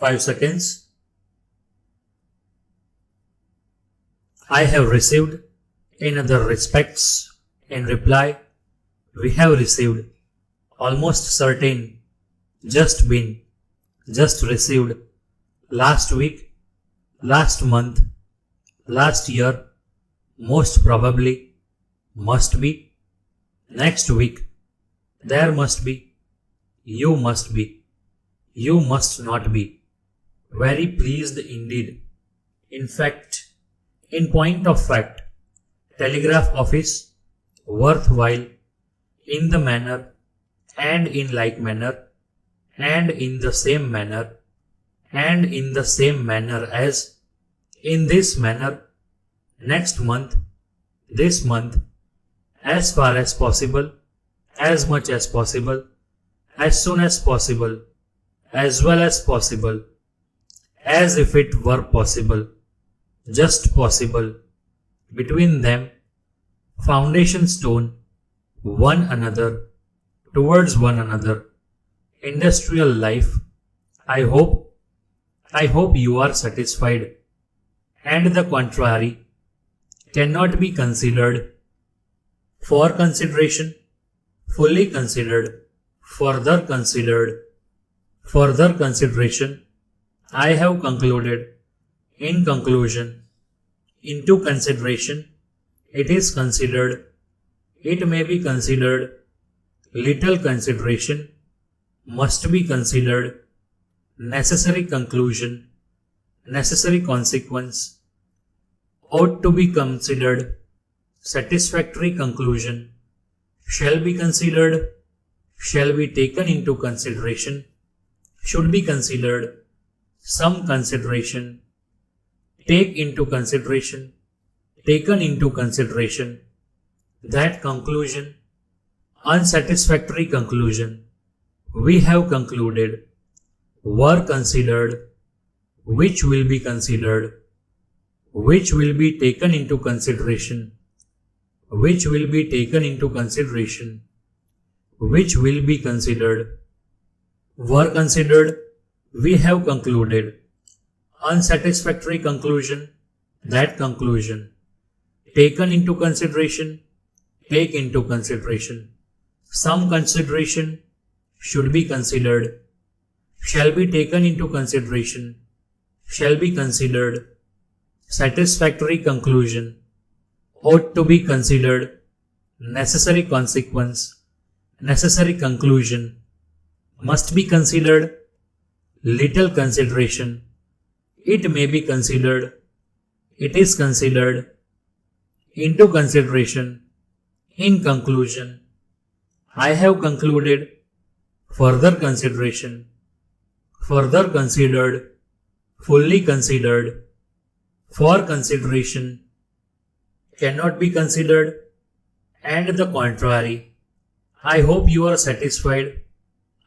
5 seconds. I have received. In other respects, in reply, we have received. Almost certain, just been, just received. Last week, last month, last year, most probably, must be, next week, there must be, you must be, you must not be, very pleased indeed. In fact, in point of fact, telegraph office, worthwhile, in the manner, and in like manner, and in the same manner, and in the same manner as, in this manner, next month, this month, as far as possible, as much as possible, as soon as possible, as well as possible, as if it were possible, just possible, between them, foundation stone, one another, towards one another, industrial life. I hope you are satisfied, and the contrary cannot be considered. For consideration, fully considered, further consideration, I have concluded. In conclusion, into consideration, it is considered, it may be considered, little consideration, must be considered, necessary conclusion, necessary consequence, ought to be considered, satisfactory conclusion, shall be considered, shall be taken into consideration, should be considered, some consideration, take into consideration, taken into consideration, that conclusion, unsatisfactory conclusion, we have concluded, were considered, which will be considered, which will be taken into consideration, which will be taken into consideration, which will be considered, were considered, we have concluded, unsatisfactory conclusion, that conclusion, taken into consideration, take into consideration, some consideration, should be considered, shall be taken into consideration, shall be considered, satisfactory conclusion, ought to be considered, necessary consequence, necessary conclusion, must be considered, little consideration, it may be considered, it is considered, into consideration, in conclusion, I have concluded, further consideration, further considered, fully considered, for consideration, cannot be considered, and the contrary. I hope you are satisfied.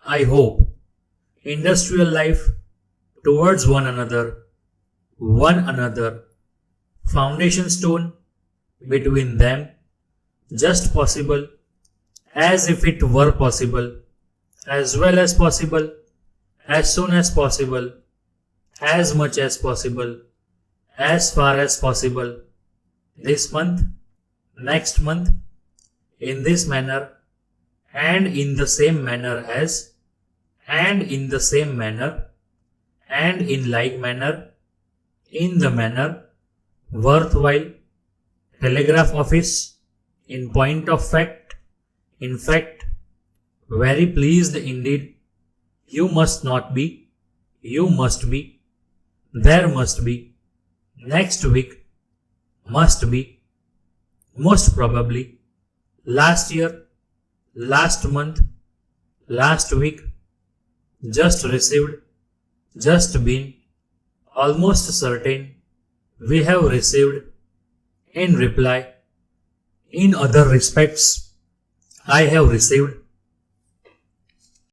I hope. Industrial life, towards one another, foundation stone, between them, just possible, as if it were possible, as well as possible, as soon as possible, as much as possible, as far as possible, this month, next month, in this manner, and in the same manner as, and in the same manner, and in like manner, in the manner, worthwhile, telegraph office, in point of fact, in fact, very pleased indeed, you must not be, you must be, there must be, next week, must be, most probably, last year, last month, last week, just received, just been, almost certain, we have received, in reply, in other respects, I have received,